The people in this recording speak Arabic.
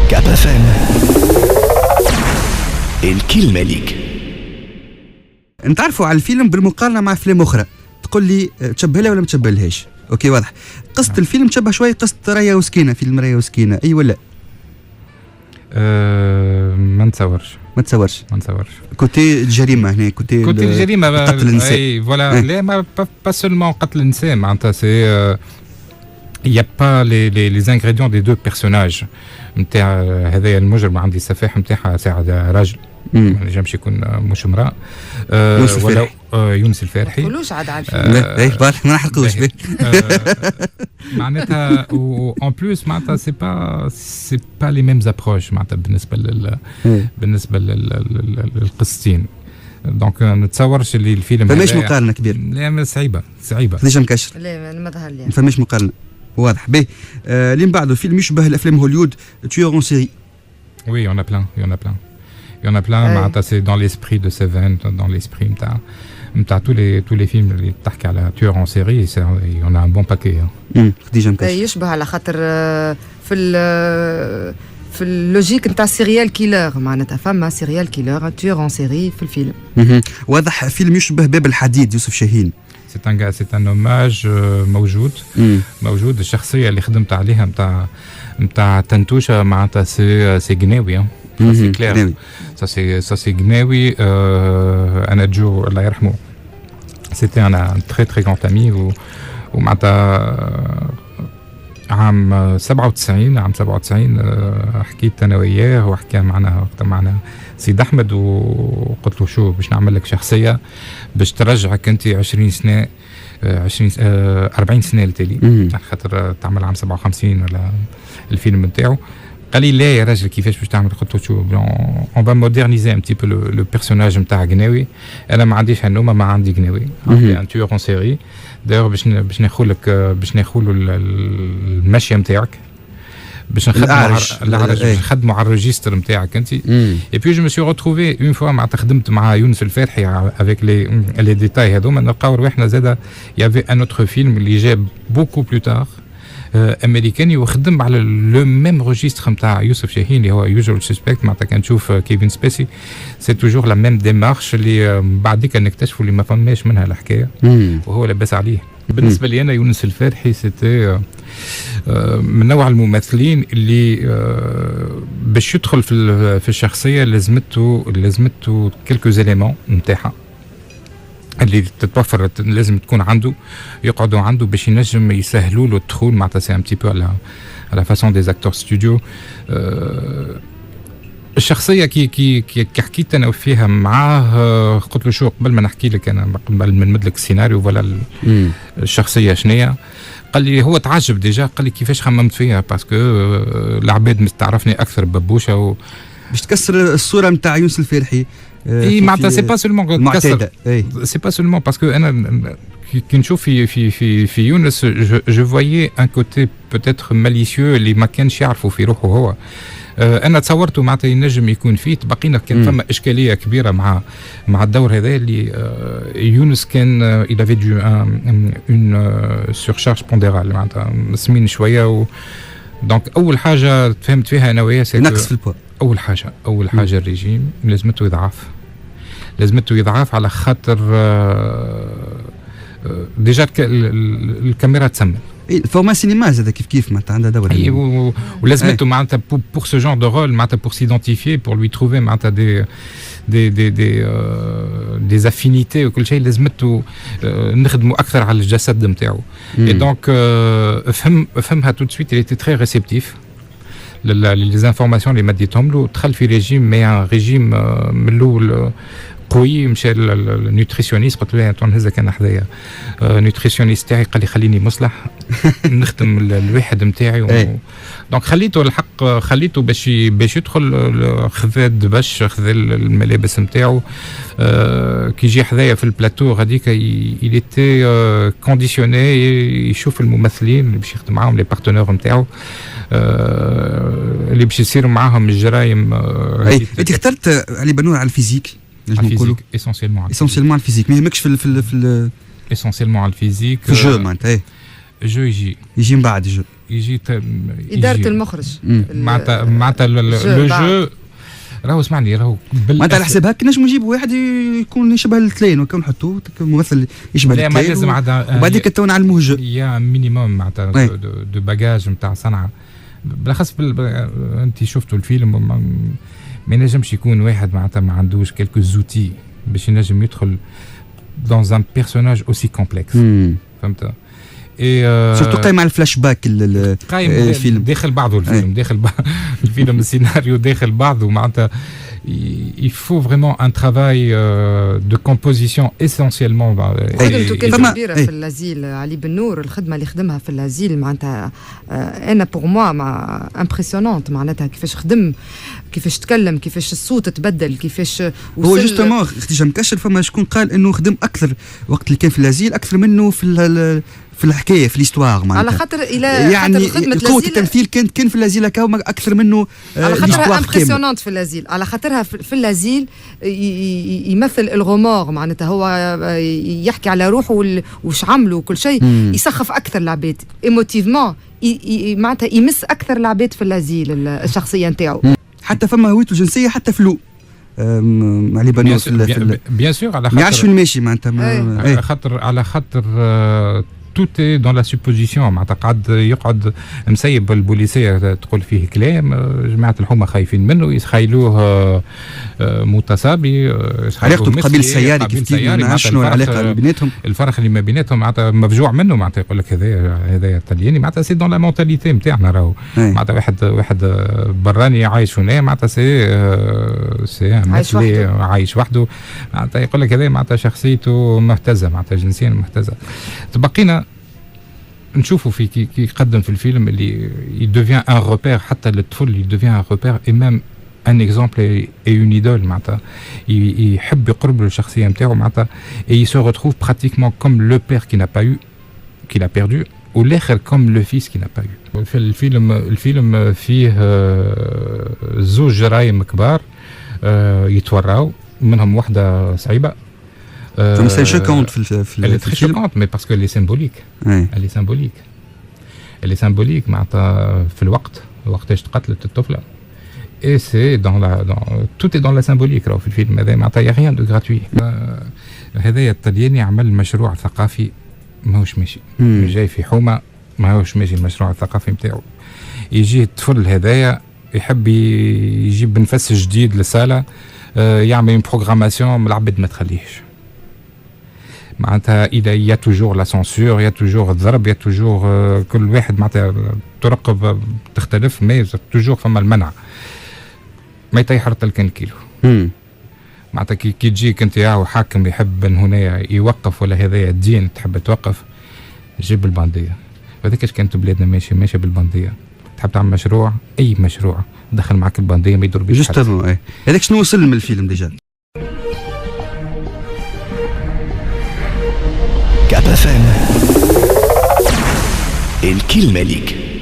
كاب اف ام الكلمة ليك. نتعرفوا على الفيلم بالمقارنة مع أفلام أخرى، تقول لي تشبه لها ولا ما تشبهلهاش؟ أوكي واضح. قصة الفيلم تشبه شوي قصة رايا وسكينة، فيلم رايا وسكينة، أي ولا؟ ما نتصورش. كوتي الجريمة هنا، كوتي الجريمة قتل الإنسان. أي فوالا. لا ما با سولمون قتل الإنسان، معناتها سي il y a pas les ingrédients des deux personnages. نتاع هذايا المجرم عندي السفاح نتاعها ساعد راجل ما نجمش يكون مش امرأة. ولا يونس الفارحي. ما تقولوش عاد على الفيلم. اي بالك ما نحرقوش به. معناتها وان بلوس معناتها سي با لي ميمز ابروش معناتها بالنسبة للقصتين. دونك نتصورش اللي الفيلم فماش مقارنة كبيرة. لا صعيبة خديجة مكشر. لا ما ظهر لي. فماش مقارنة. واضح به. اللي من بعده فيلم يشبه الافلام هوليود، tueur en série. Oui, il y en a plein. معناتها سي dans l'esprit de Seven, dans l'esprit نتاع tous les films اللي تحكي على tueur en série, il y en a un bon paquet. خديجة مكشر. يشبه على خاطر في اللوجيك نتاع سيريال كيلر، معناتها فما سيريال كيلر tueur en série في الفيلم. واضح فيلم يشبه باب الحديد يوسف شاهين. C'est un hommage موجود. الشخصية اللي خدمت عليها نتاع تنتوشة معناتها سي قناوي. سي كلير. سي قناوي. أنا جو الله يرحمه. C'était un très grand ami ومعناتها عام 97 حكيت أنا وياه وحكى معنا سيد أحمد وقلت له شو باش نعمل لك شخصية باش ترجعك أنت 20 سنة 40 سنة لتالي خاطر تعمل عام 57 ولا الفيلم نتاعو. قال لي لا يا راجل كيفاش باش تعمل؟ قلت له شو اون با مودرنيزي ان بتي بو لو بيرسوناج نتاع قناوي. انا ما عنديش هالنومه، ما عندي قناوي، عندي ان تيور اون سيري. دايوغ باش ناخذ المشيه نتاعك باش نخدموا على الريجستر نتاعك انت. اي بي جو مي سي روتروفي اون فوا مع خدمت مع يونس الفارحي افيك لي ديتاي هذوما نلقاو روحنا زاده يافي ان اوتر فيلم اللي جاب بوكو بلو تار امريكاني وخدم على لو ميم روجيستر نتاع يوسف شاهين اللي هو يوجوال سسبكت. معناتها كان نشوف كيفن سبيسي سي توجور لا ميم ديمارش اللي بعديك نكتشفوا اللي ما فماش منها الحكايه وهو لاباس عليه. بالنسبه لي انا يونس الفارحي سيتي من نوع الممثلين اللي باش يدخل في الشخصيه لازمته كلكو زيليمون نتاعها اللي تتوفر لازم تكون عنده يقعدوا عنده باش ينجم يسهلوا له الدخول. معناتها سي ان بتي بو على فاسون دي اكتور ستوديو. الشخصيه كي حكيت انا فيها معاه قلت له شو قبل ما نحكي لك انا قبل ما نمد لك السيناريو ولا الشخصيه شنية. قال لي هو تعجب ديجا، قال لي كيفاش خممت فيها باسكو العباد تعرفني اكثر ببوشه باش تكسر الصوره نتاع يونس الفارحي. اي معناتها سي با سولمون معتاده، سي با سولمون باسكو انا كي نشوف في يونس جو فوايي ان كوتي بوتيتر ماليسيو اللي ما كانش يعرفوا في روحه هو. انا تصورته معناتها ينجم يكون فيه بقينا كان فما اشكاليه كبيره مع الدور هذا اللي يونس كان il avait dû une surcharge pondérale معناتها سمين شويه دونك اول حاجه فهمت فيها انا وياه نقص في البوا. اول حاجه الريجيم لازمته يضعف على خاطر ديجا الكاميرا تسمن. الفورما سينما زاد كيف معناتها عندها دور. ولازمته معناتها pour ce genre de rôle معناتها pour s'identifier pour lui trouver معناتها des affinités وكل شيء لازمته نخدموا اكثر على الجسد نتاعو. et donc فهمها tout de suite il était très réceptif les informations اللي مديتهم له. دخل في ريجيم مي ان ريجيم من الاول قوي. مشى النيوتريسيونيست قلت له نهزها كان حذايا نيوتريسيونيست تاعي قال لي خليني مصلح نخدم الواحد نتاعي دونك خليته الحق خليته باش يدخل خذا دبش خذا الملابس نتاعو كي يجي حذايا في البلاتو غاديك il était conditionné يشوف الممثلين اللي باش يخدم معاهم لي بارتنير نتاعو اللي باش يصير معاهم الجرايم. انت اخترت علي بنور على الفيزيك essentiellement على الفيزيك ما يهمكش في essentiellement على الفيزيك في الجو معناتها جو يجي من بعد جو يجي اداره المخرج معناتها لو جو راهو اسمعني راهو معناتها على حساب هكا نجمو نجيبوا واحد يكون يشبه التلين وكا نحطوه ممثل يشبه التلين. لا ما لازم وبعديك تو نعلموه جو يا مينيموم معناتها دو باجاج نتاع صنعه بالاخص انت شفتوا الفيلم ما ينجمش يكون واحد معناتها ما عندوش كلكو زوتي باش ينجم يدخل dans un personnage aussi complexe. فهمت؟ سورتو قايم على الفلاش باك الفيلم داخل بعضه الفيلم داخل الفيلم السيناريو داخل بعضه معناتها il faut vraiment un travail de composition essentiellement. خدمته كانت كبيرة في اللازيل علي بن نور الخدمة اللي خدمها في اللازيل معناتها أنا بور موا مع امبرسيونونت معناتها كيفاش خدم كيفاش تكلم كيفاش الصوت تبدل كيفاش هو جوستومون اختي مكشر فما شكون قال إنه خدم أكثر وقت اللي كان في اللازيل أكثر منه في الحكايه في الاستوار معناتها على خاطر الى يعني قوه التمثيل كان في اللازيل كاو اكثر منه على خاطرها امبرسيونونت في اللازيل على خاطرها في اللازيل يمثل الغمور معناتها هو يحكي على روحه وش عمله وكل شيء يسخف اكثر العباد ايموتيفمون معناتها يمس اكثر العباد في اللازيل الشخصيه نتاعو حتى فما هويته الجنسيه حتى فلو علي بنو بيان سور على خاطر ما يعرفش فين ماشي معناتها على خاطر tout est dans la supposition معناتها يقعد مسيب البوليسيه تقول فيه كلام جماعه الحومه خايفين منه يتخيلوه متصابي علاقته بقبيل السياري كيف شنو العلاقه بيناتهم الفرق اللي ما بيناتهم معناتها مفجوع منه معناتها يقول لك هذا الطلياني معناتها سي دون لا مونتاليتي نتاعنا راهو معناتها واحد براني عايش هنا معناتها سي عايش وحده معناتها يقول لك هذا معناتها شخصيته مهتزه معناتها جنسيا مهتزه. تبقينا نشوفوا في كي يقدم في الفيلم اللي يدوفيان ان روبير حتى للطفل يدوفيان ان روبير اي ميم ان اكزومبل اي اون ايدول معناتها يحب يقرب له الشخصيه نتاعو معناتها اي سو ريتروف براتيكمون كوم لو بير كي نا با يو كي لا بيردو والاخر كوم لو فيس كي نا با يو. في الفيلم فيه زوج جرايم كبار يتوراو منهم واحده صعيبه فما سي شوكونت في الفيلم شوكونت مي باسكو لي سيمبوليك اللي سيمبوليك اللي سيمبوليك معناتها في الوقت وقتاش تقتلت الطفله اي سي دون توت دون لا سيمبوليك راهو في الفيلم هذا معناتها يا ريان دو غراتوي. هذايا الطلياني عمل مشروع ثقافي ماهوش ماشي جاي في حومه ماهوش ماشي المشروع الثقافي نتاعو يجي الطفل هذايا يحب يجيب نفس جديد للصاله يعمل بروغراماسيون العباد ما تخليهش معناتها الى يا توجور لا سونسور يا توجور الضرب يا توجور كل واحد معناتها ترقب تختلف مي توجور فما المنع ما يطيح رطل كان كيلو معناتها كي تجيك انت ياهو حاكم يحب من هنا يوقف ولا هذايا الدين تحب توقف جيب البنديه هذاك اش كانت بلادنا ماشيه بالبنديه تحب تعمل مشروع اي مشروع دخل معك البنديه ما يدور بيش جوستومون هذاك شنو وصل من الفيلم ديجا. كاب اف ام الكلمة ليك.